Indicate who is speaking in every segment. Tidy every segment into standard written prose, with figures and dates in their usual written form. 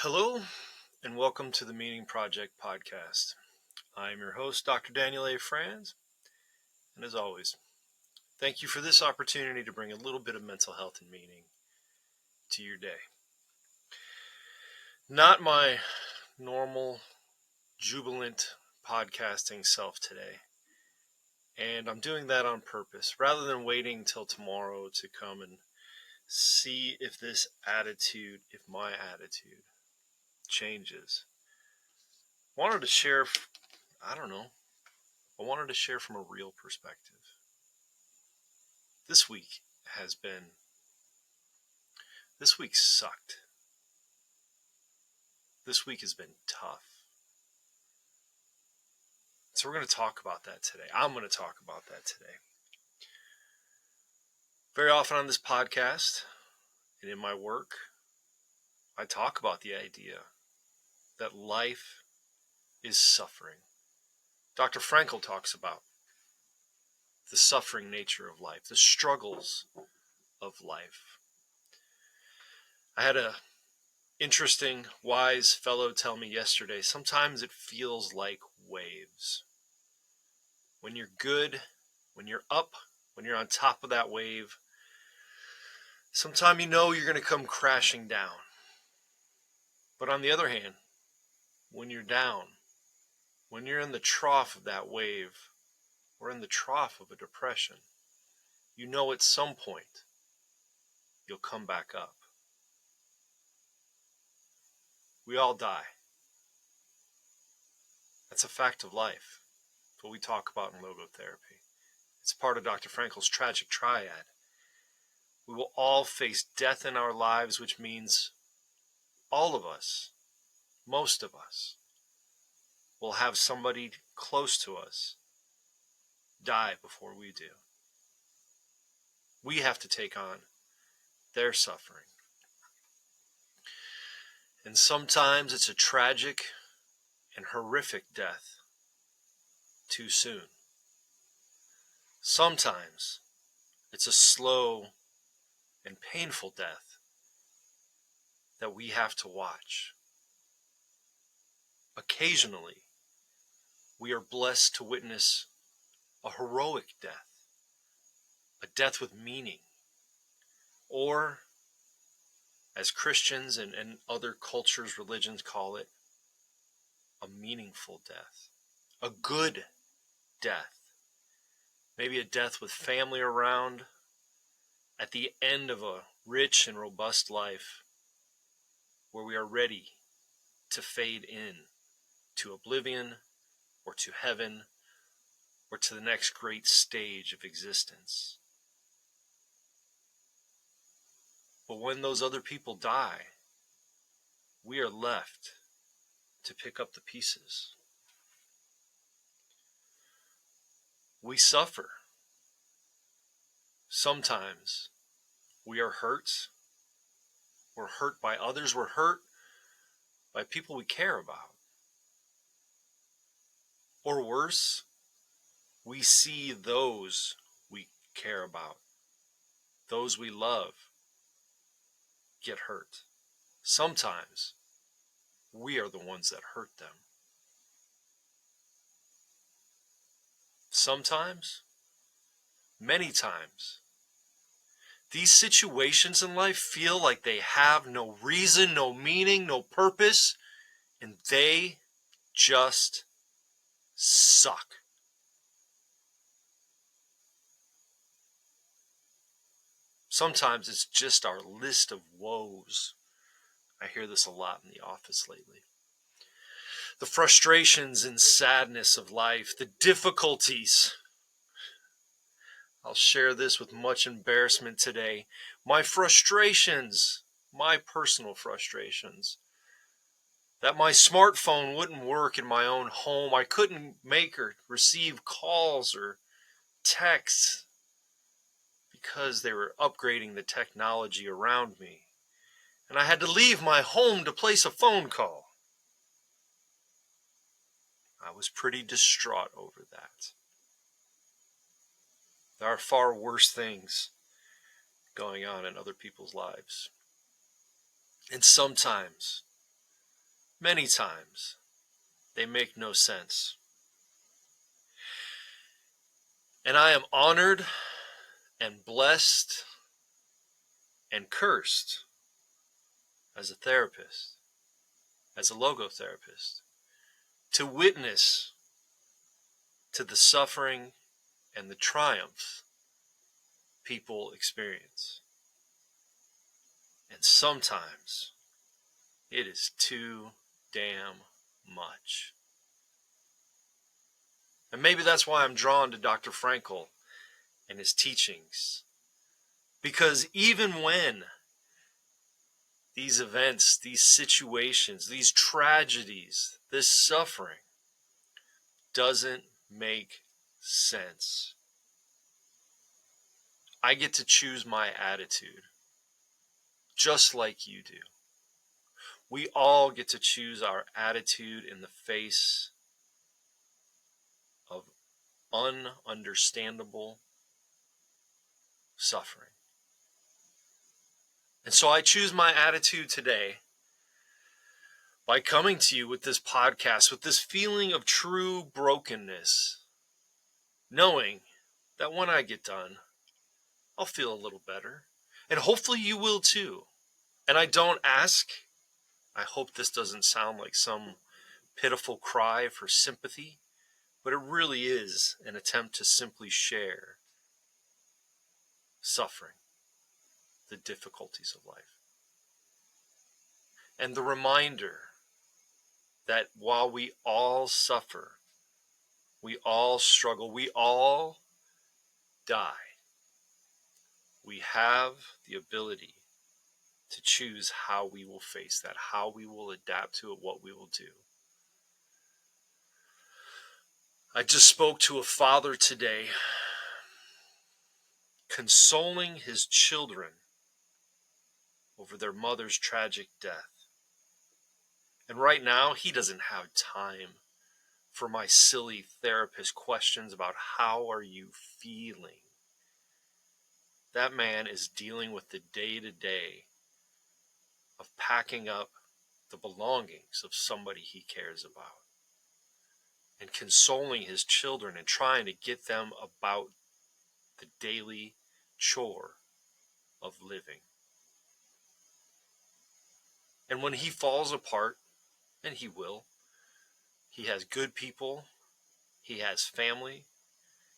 Speaker 1: Hello, and welcome to the Meaning Project podcast. I'm your host, Dr. Daniel A. Franz, and as always, thank you for this opportunity to bring a little bit of mental health and meaning to your day. Not my normal, jubilant podcasting self today, and I'm doing that on purpose, rather than waiting till tomorrow to come and see if my attitude changes. I wanted to share from a real perspective. This week sucked. This week has been tough. So we're going to talk about that today. I'm going to talk about that today. Very often on this podcast and in my work, I talk about the idea that life is suffering. Dr. Frankl talks about the suffering nature of life, the struggles of life. I had an interesting, wise fellow tell me yesterday, sometimes it feels like waves. When you're good, when you're up, when you're on top of that wave, sometimes you know you're going to come crashing down. But on the other hand, when you're down, when you're in the trough of that wave, or in the trough of a depression, you know at some point you'll come back up. We all die. That's a fact of life. It's what we talk about in logotherapy. It's part of Dr. Frankl's tragic triad. We will all face death in our lives, which means all of us, most of us, will have somebody close to us die before we do. We have to take on their suffering. And sometimes it's a tragic and horrific death too soon. Sometimes it's a slow and painful death that we have to watch. Occasionally, we are blessed to witness a heroic death, a death with meaning, or, as Christians and other cultures, religions call it, a meaningful death, a good death. Maybe a death with family around at the end of a rich and robust life where we are ready to fade in to oblivion or to heaven or to the next great stage of existence. But when those other people die, we are left to pick up the pieces. We suffer. Sometimes we are hurt. We're hurt by others. We're hurt by people we care about. Or worse, we see those we care about, those we love, get hurt. Sometimes we are the ones that hurt them. Sometimes, many times, these situations in life feel like they have no reason, no meaning, no purpose, and they just suck. Sometimes it's just our list of woes. I hear this a lot in the office lately. The frustrations and sadness of life, the difficulties. I'll share this with much embarrassment today. My frustrations, my personal frustrations, that my smartphone wouldn't work in my own home. I couldn't make or receive calls or texts because they were upgrading the technology around me. And I had to leave my home to place a phone call. I was pretty distraught over that. There are far worse things going on in other people's lives. And sometimes Many times, they make no sense. And I am honored and blessed and cursed as a therapist, as a logotherapist, to witness to the suffering and the triumph people experience. And sometimes it is too damn much. And maybe that's why I'm drawn to Dr. Frankl and his teachings. Because even when these events, these situations, these tragedies, this suffering doesn't make sense, I get to choose my attitude, just like you do. We all get to choose our attitude in the face of ununderstandable suffering. And so I choose my attitude today by coming to you with this podcast, with this feeling of true brokenness, knowing that when I get done, I'll feel a little better. And hopefully you will too. And I don't ask. I hope this doesn't sound like some pitiful cry for sympathy, but it really is an attempt to simply share suffering, the difficulties of life. And the reminder that while we all suffer, we all struggle, we all die, we have the ability to choose how we will face that, how we will adapt to it, what we will do. I just spoke to a father today, consoling his children over their mother's tragic death. And right now, he doesn't have time for my silly therapist questions about how are you feeling. That man is dealing with the day-to-day of packing up the belongings of somebody he cares about and consoling his children and trying to get them about the daily chore of living. And when he falls apart, and he will, he has good people, he has family,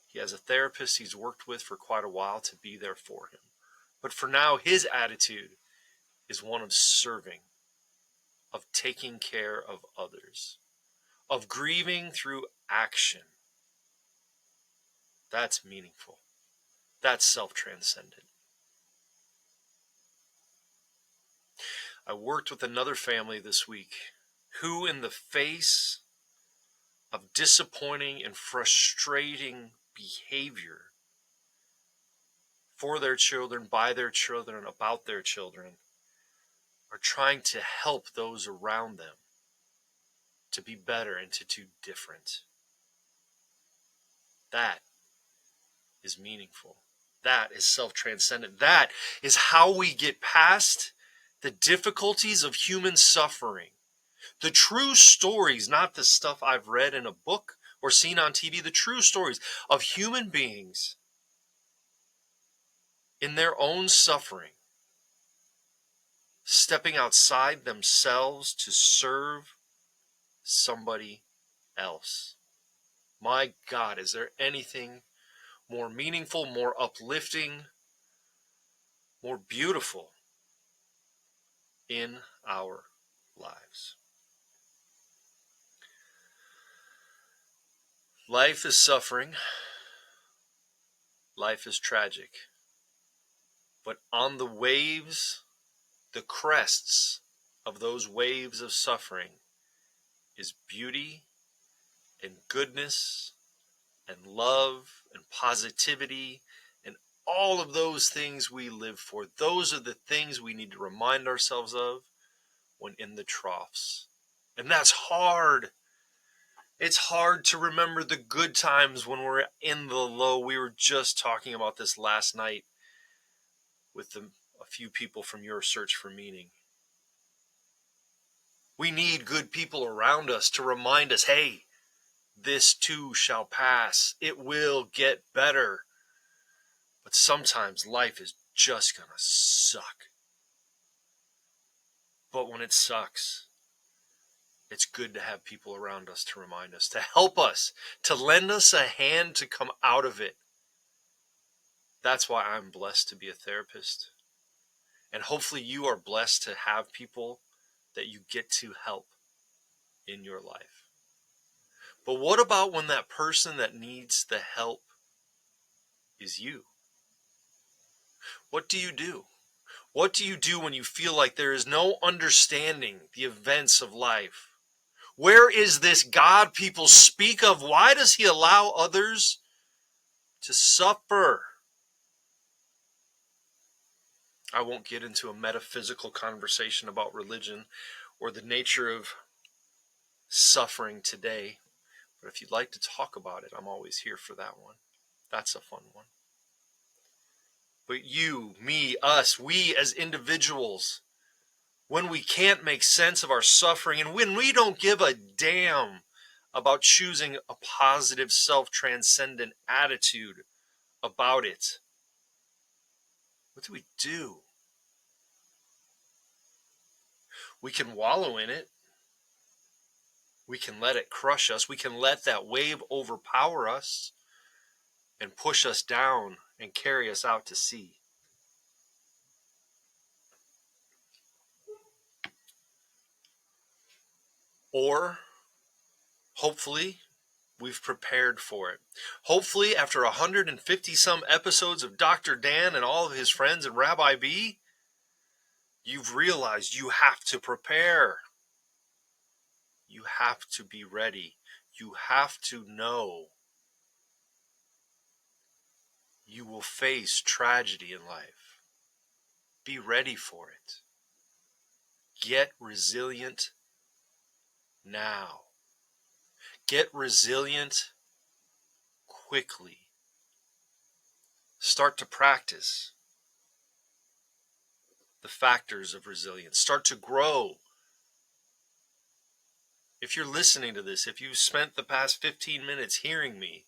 Speaker 1: he has a therapist he's worked with for quite a while to be there for him. But for now, his attitude is one of serving, of taking care of others, of grieving through action. That's meaningful. That's self-transcendent. I worked with another family this week who, in the face of disappointing and frustrating behavior for their children, by their children, about their children, are trying to help those around them to be better and to do different. That is meaningful. That is self-transcendent. That is how we get past the difficulties of human suffering. The true stories, not the stuff I've read in a book or seen on TV, the true stories of human beings in their own suffering, stepping outside themselves to serve somebody else. My God, is there anything more meaningful, more uplifting, more beautiful in our lives? Life is suffering. Life is tragic. But on the waves, the crests of those waves of suffering is beauty and goodness and love and positivity and all of those things we live for. Those are the things we need to remind ourselves of when in the troughs. And that's hard. It's hard to remember the good times when we're in the low. We were just talking about this last night with a few people from Your Search for Meaning. We need good people around us to remind us, hey, this too shall pass. It will get better. But sometimes life is just gonna suck. But when it sucks, it's good to have people around us to remind us, to help us, to lend us a hand to come out of it. That's why I'm blessed to be a therapist. And hopefully you are blessed to have people that you get to help in your life. But what about when that person that needs the help is you? What do you do? What do you do when you feel like there is no understanding the events of life? Where is this God people speak of? Why does he allow others to suffer? I won't get into a metaphysical conversation about religion or the nature of suffering today. But if you'd like to talk about it, I'm always here for that one. That's a fun one. But you, me, us, we as individuals, when we can't make sense of our suffering and when we don't give a damn about choosing a positive self-transcendent attitude about it, what do we do? We can wallow in it. We can let it crush us. We can let that wave overpower us and push us down and carry us out to sea. Or, hopefully, we've prepared for it. Hopefully, after 150 some episodes of Dr. Dan and all of his friends and Rabbi B, you've realized you have to prepare. You have to be ready. You have to know you will face tragedy in life. Be ready for it. Get resilient now. Get resilient quickly. Start to practice the factors of resilience. Start to grow. If you're listening to this, if you've spent the past 15 minutes hearing me,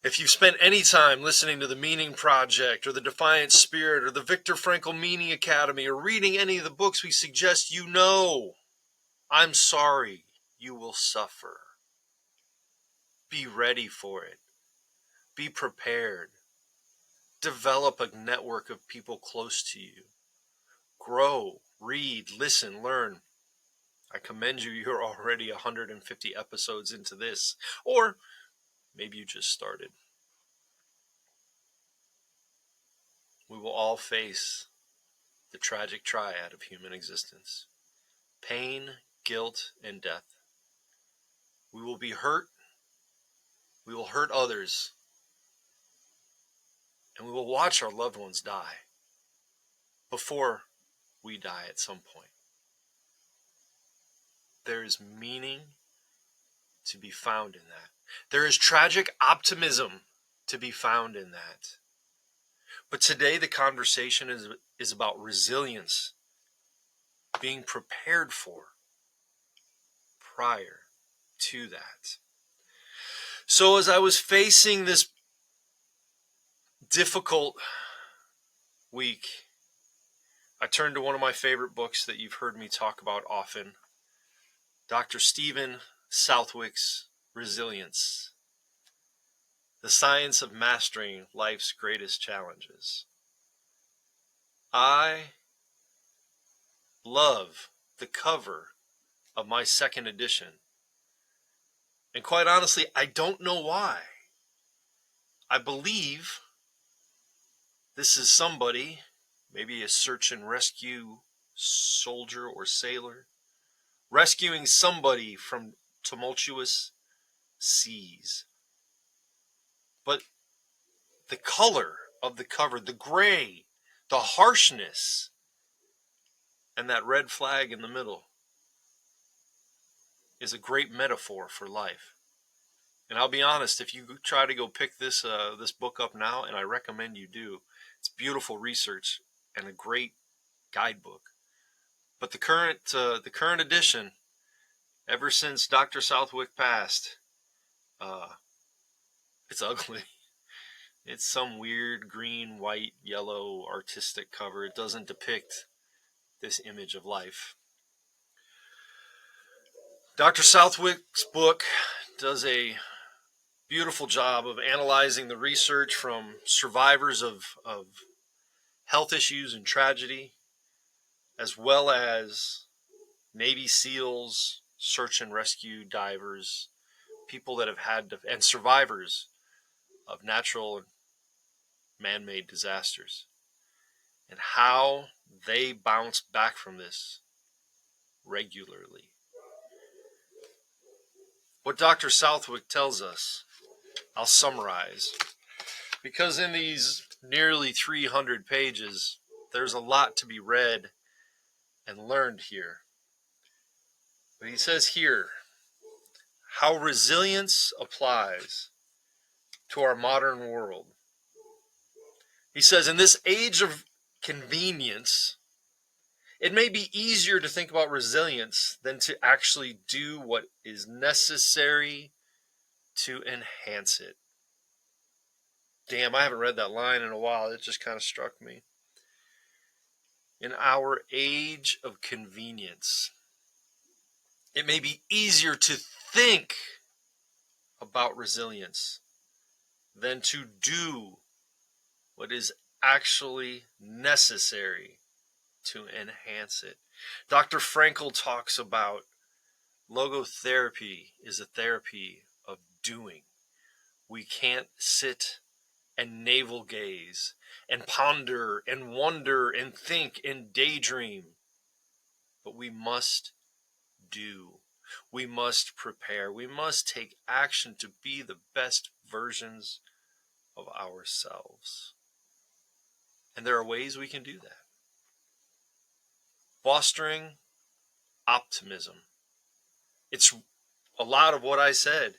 Speaker 1: if you've spent any time listening to the Meaning Project or the Defiant Spirit or the Viktor Frankl Meaning Academy or reading any of the books we suggest, you know, I'm sorry, you will suffer. Be ready for it. Be prepared. Develop a network of people close to you. Grow, read, listen, learn. I commend you. You're already 150 episodes into this. Or maybe you just started. We will all face the tragic triad of human existence: pain, guilt, and death. We will be hurt. We will hurt others. And we will watch our loved ones die before we die at some point. There is meaning to be found in that. There is tragic optimism to be found in that. But today the conversation is about resilience, being prepared for prior to that. So as I was facing this difficult week, I turned to one of my favorite books that you've heard me talk about often, Dr. Stephen Southwick's Resilience, The Science of Mastering Life's Greatest Challenges. I love the cover of my second edition. And quite honestly, I don't know why. I believe this is somebody, maybe a search and rescue soldier or sailor, rescuing somebody from tumultuous seas. But the color of the cover, the gray, the harshness, and that red flag in the middle is a great metaphor for life. And I'll be honest, if you try to go pick this book up now, and I recommend you do, it's beautiful research and a great guidebook. But the current edition, ever since Dr. Southwick passed, it's ugly. It's some weird green, white, yellow artistic cover. It doesn't depict this image of life. Dr. Southwick's book does a beautiful job of analyzing the research from survivors of health issues and tragedy, as well as Navy SEALs, search and rescue divers, people that have had to, and survivors of natural and man-made disasters, and how they bounce back from this regularly. What Dr. Southwick tells us, I'll summarize, because in these nearly 300 pages, there's a lot to be read and learned here. But he says here, how resilience applies to our modern world. He says, in this age of convenience, it may be easier to think about resilience than to actually do what is necessary to enhance it. Damn, I haven't read that line in a while. It just kind of struck me. In our age of convenience, it may be easier to think about resilience than to do what is actually necessary to enhance it. Dr. Frankl talks about logotherapy is a therapy of doing. We can't sit and navel gaze and ponder and wonder and think and daydream, but we must do. We must prepare. We must take action to be the best versions of ourselves. And there are ways we can do that. Fostering optimism. It's a lot of what I said.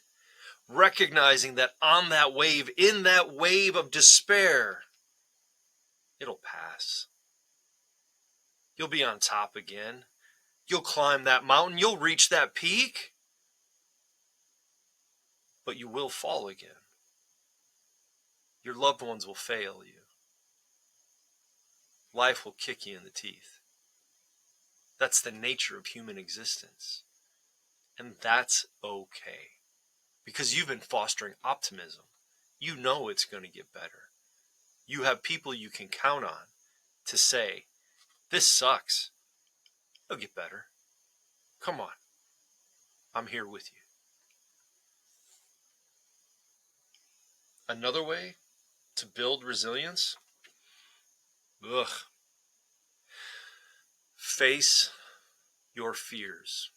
Speaker 1: Recognizing that on that wave, in that wave of despair, it'll pass. You'll be on top again. You'll climb that mountain. You'll reach that peak. But you will fall again. Your loved ones will fail you. Life will kick you in the teeth. That's the nature of human existence. And that's okay. Because you've been fostering optimism. You know it's going to get better. You have people you can count on to say, this sucks. It'll get better. Come on. I'm here with you. Another way to build resilience? Face your fears.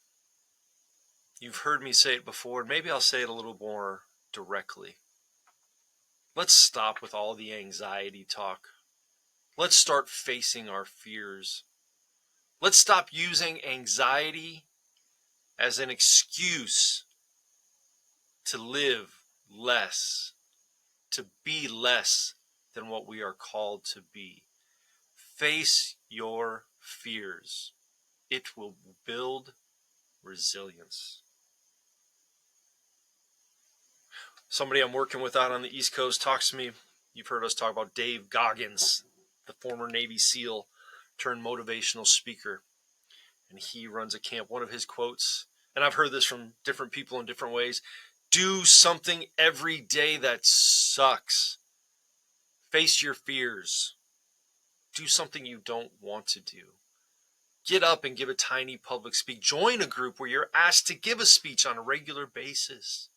Speaker 1: You've heard me say it before. Maybe I'll say it a little more directly. Let's stop with all the anxiety talk. Let's start facing our fears. Let's stop using anxiety as an excuse to live less, to be less than what we are called to be. Face your fears. It will build resilience. Somebody I'm working with out on the East Coast talks to me. You've heard us talk about Dave Goggins, the former Navy SEAL turned motivational speaker. And he runs a camp. One of his quotes, and I've heard this from different people in different ways, do something every day that sucks. Face your fears. Do something you don't want to do. Get up and give a tiny public speak. Join a group where you're asked to give a speech on a regular basis.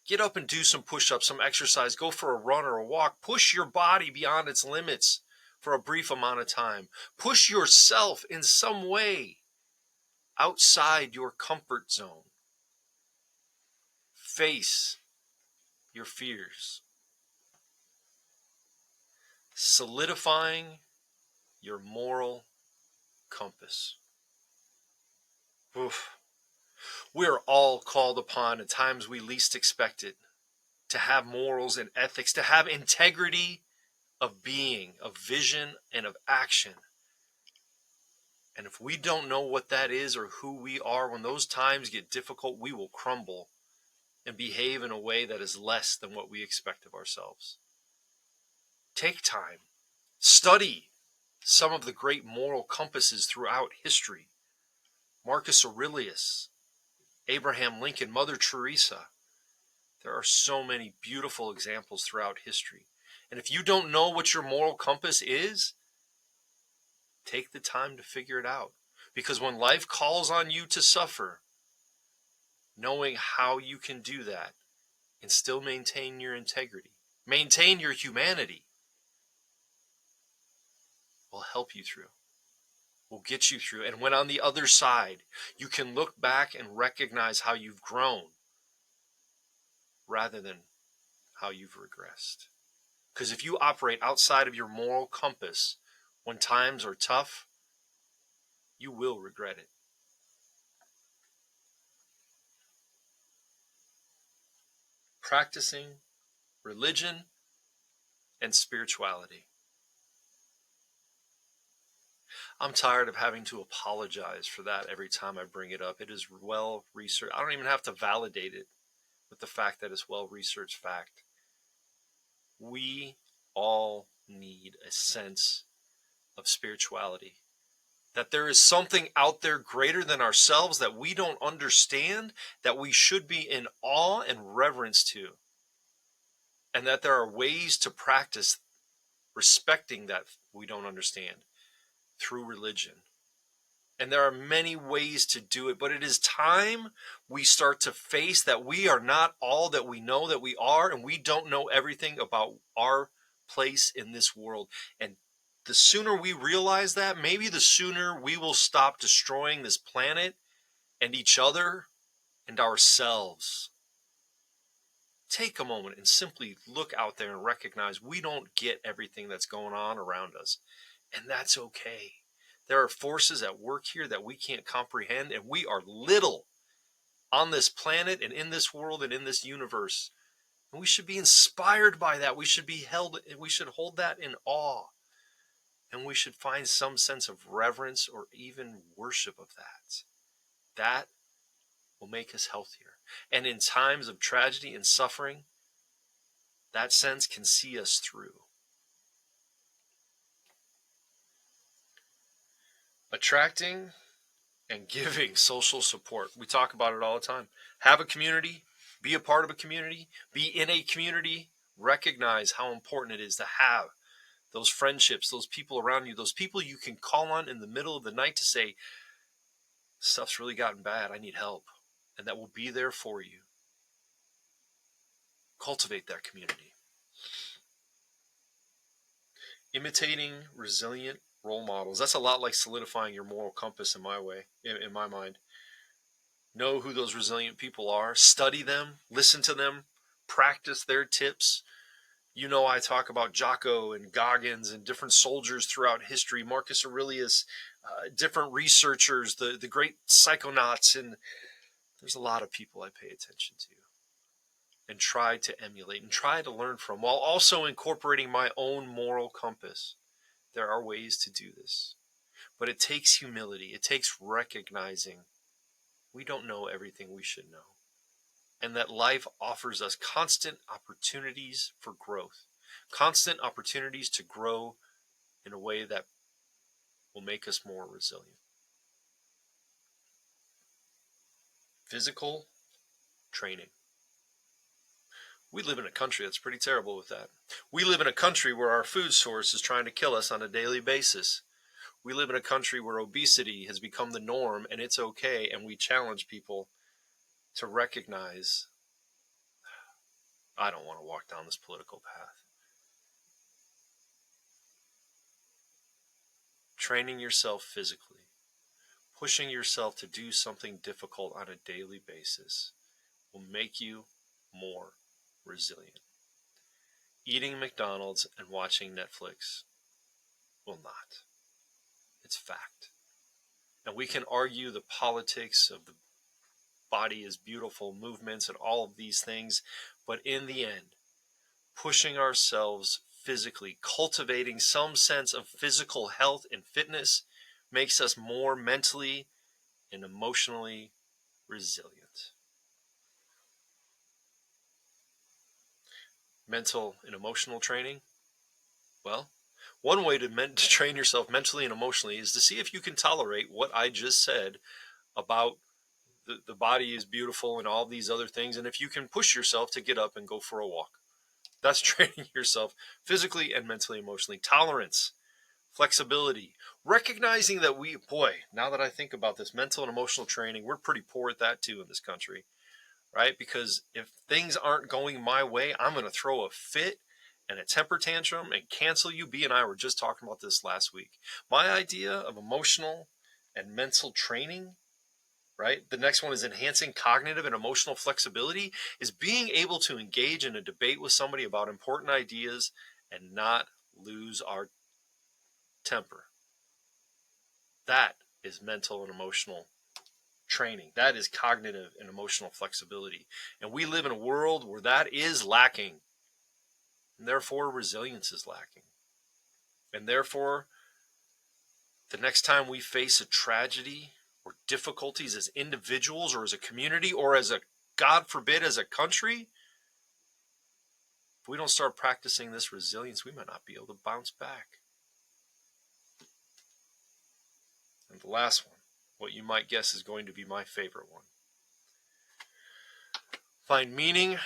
Speaker 1: Get up and do some push-ups, some exercise. Go for a run or a walk. Push your body beyond its limits for a brief amount of time. Push yourself in some way outside your comfort zone. Face your fears. Solidifying your moral compass. Oof. We're all called upon at times we least expect it to have morals and ethics, to have integrity of being, of vision, and of action. And if we don't know what that is or who we are, when those times get difficult, we will crumble and behave in a way that is less than what we expect of ourselves. Take time. Study some of the great moral compasses throughout history. Marcus Aurelius, Abraham Lincoln, Mother Teresa. There are so many beautiful examples throughout history. And if you don't know what your moral compass is, take the time to figure it out. Because when life calls on you to suffer, knowing how you can do that and still maintain your integrity, maintain your humanity, will help you through, will get you through. And when on the other side, you can look back and recognize how you've grown rather than how you've regressed. Because if you operate outside of your moral compass when times are tough, you will regret it. Practicing religion and spirituality. I'm tired of having to apologize for that every time I bring it up. It is well researched. I don't even have to validate it with the fact that it's well researched fact. We all need a sense of spirituality. That there is something out there greater than ourselves that we don't understand, that we should be in awe and reverence to. And that there are ways to practice respecting that we don't understand through religion. And there are many ways to do it, but it is time we start to face that we are not all that we know that we are, and we don't know everything about our place in this world. And the sooner we realize that, maybe the sooner we will stop destroying this planet and each other and ourselves. Take a moment and simply look out there and recognize we don't get everything that's going on around us, and that's okay. There are forces at work here that we can't comprehend, and we are little on this planet and in this world and in this universe. And we should be inspired by that. We should hold that in awe. And we should find some sense of reverence or even worship of that. That will make us healthier. And in times of tragedy and suffering, that sense can see us through. Attracting and giving social support. We talk about it all the time. Have a community, be a part of a community, be in a community, recognize how important it is to have those friendships, those people around you, those people you can call on in the middle of the night to say, stuff's really gotten bad, I need help. And that will be there for you. Cultivate that community. Imitating resilient role models. That's a lot like solidifying your moral compass in my mind. Know who those resilient people are, study them, listen to them, practice their tips. You know, I talk about Jocko and Goggins and different soldiers throughout history, Marcus Aurelius, different researchers, the great psychonauts, and there's a lot of people I pay attention to and try to emulate and try to learn from, while also incorporating my own moral compass. There are ways to do this, but it takes humility. It takes recognizing we don't know everything we should know, and that life offers us constant opportunities for growth, constant opportunities to grow in a way that will make us more resilient. Physical training. We live in a country that's pretty terrible with that. We live in a country where our food source is trying to kill us on a daily basis. We live in a country where obesity has become the norm and it's okay, and we challenge people to recognize, I don't want to walk down this political path. Training yourself physically, pushing yourself to do something difficult on a daily basis will make you more resilient. Eating McDonald's and watching Netflix will not. It's fact. And we can argue the politics of the body is beautiful movements and all of these things, but in the end, pushing ourselves physically, cultivating some sense of physical health and fitness makes us more mentally and emotionally resilient. Mental and emotional training. Well, one way to train yourself mentally and emotionally is to see if you can tolerate what I just said about the body is beautiful and all these other things, and if you can push yourself to get up and go for a walk. That's training yourself physically and mentally, emotionally. Tolerance, flexibility, recognizing that now that I think about this, mental and emotional training, we're pretty poor at that too in this country, right? Because if things aren't going my way, I'm going to throw a fit and a temper tantrum and cancel you. B and I were just talking about this last week. My idea of emotional and mental training, right? The next one is enhancing cognitive and emotional flexibility, is being able to engage in a debate with somebody about important ideas and not lose our temper. That is mental and emotional training. That is cognitive and emotional flexibility. And we live in a world where that is lacking. And therefore, resilience is lacking. And therefore, the next time we face a tragedy or difficulties as individuals or as a community or as a, God forbid, as a country, if we don't start practicing this resilience, we might not be able to bounce back. And the last one, what you might guess is going to be my favorite one. Find meaning,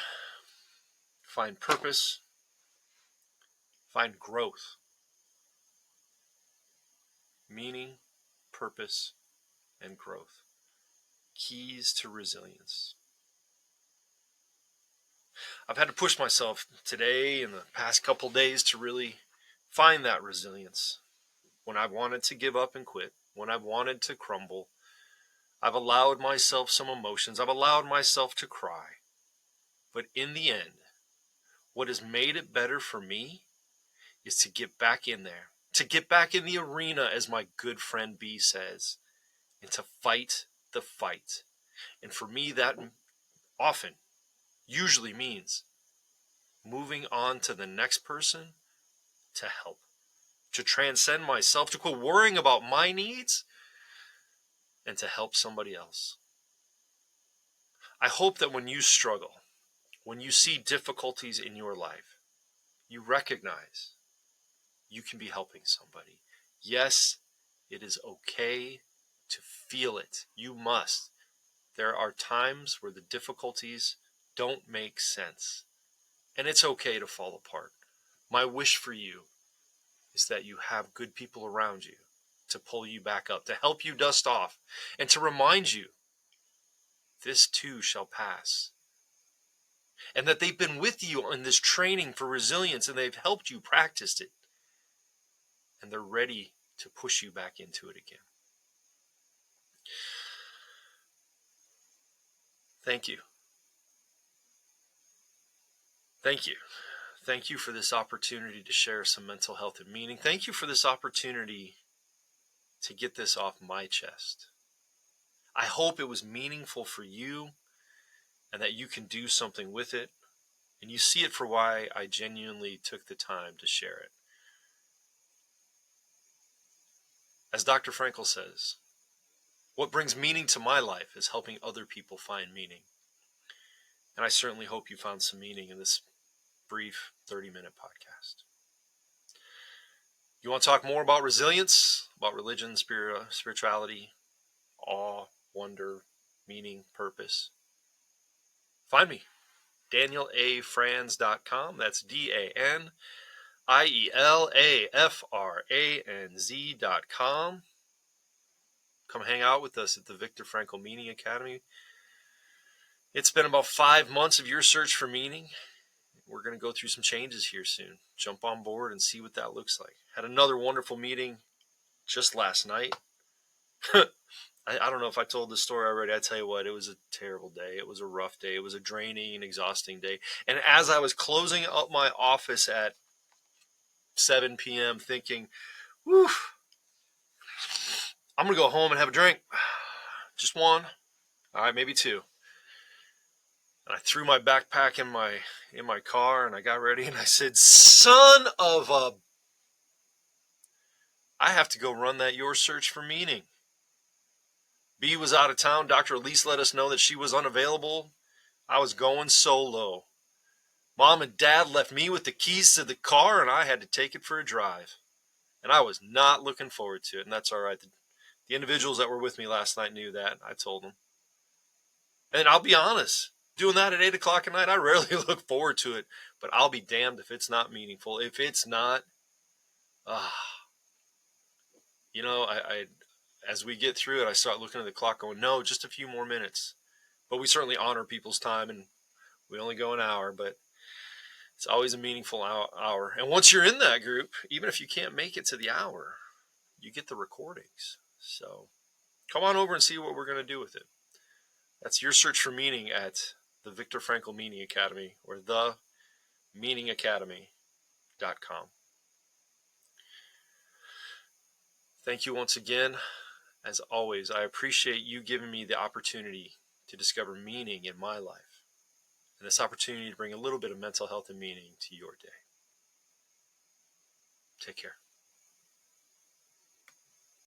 Speaker 1: find purpose, find growth. Meaning, purpose, and growth. Keys to resilience. I've had to push myself today and the past couple days to really find that resilience. When I wanted to give up and quit, when I wanted to crumble, I've allowed myself some emotions. I've allowed myself to cry. But in the end, what has made it better for me is to get back in there, to get back in the arena, as my good friend B says, and to fight the fight. And for me, that usually means moving on to the next person to help, to transcend myself, to quit worrying about my needs, and to help somebody else. I hope that when you struggle, when you see difficulties in your life, you recognize you can be helping somebody. Yes, it is okay to feel it. You must. There are times where the difficulties don't make sense, and it's okay to fall apart. My wish for you is that you have good people around you to pull you back up, to help you dust off, and to remind you this too shall pass. And that they've been with you in this training for resilience, and they've helped you practice it. And they're ready to push you back into it again. Thank you. Thank you. Thank you for this opportunity to share some mental health and meaning. Thank you for this opportunity to get this off my chest. I hope it was meaningful for you and that you can do something with it, and you see it for why I genuinely took the time to share it. As Dr. Frankl says, what brings meaning to my life is helping other people find meaning. And I certainly hope you found some meaning in this brief 30-minute podcast. You want to talk more about resilience, about religion, spirituality, awe, wonder, meaning, purpose? Find me, DanielAFranz.com. That's DanielAFranz.com. Come hang out with us at the Viktor Frankl Meaning Academy. It's been about 5 months of your search for meaning. We're going to go through some changes here soon. Jump on board and see what that looks like. Had another wonderful meeting just last night. I don't know if I told this story already. I tell you what, it was a terrible day. It was a rough day. It was a draining and exhausting day. And as I was closing up my office at 7 p.m. thinking, whew, I'm going to go home and have a drink. Just one. All right, maybe two. And I threw my backpack in my car and I got ready and I said, son of a... I have to go run that Your Search for Meaning. B was out of town. Dr. Elise let us know that she was unavailable. I was going solo. Mom and Dad left me with the keys to the car, and I had to take it for a drive. And I was not looking forward to it, and that's all right. The individuals that were with me last night knew that. I told them. And I'll be honest, doing that at 8 o'clock at night, I rarely look forward to it, but I'll be damned if it's not meaningful. If it's not, I as we get through it, I start looking at the clock going, no, just a few more minutes. But we certainly honor people's time, and we only go an hour, but it's always a meaningful hour. And once you're in that group, even if you can't make it to the hour, you get the recordings. So come on over and see what we're going to do with it. That's Your Search for Meaning at the Viktor Frankl Meaning Academy, or themeaningacademy.com. Thank you once again. As always, I appreciate you giving me the opportunity to discover meaning in my life, and this opportunity to bring a little bit of mental health and meaning to your day. Take care.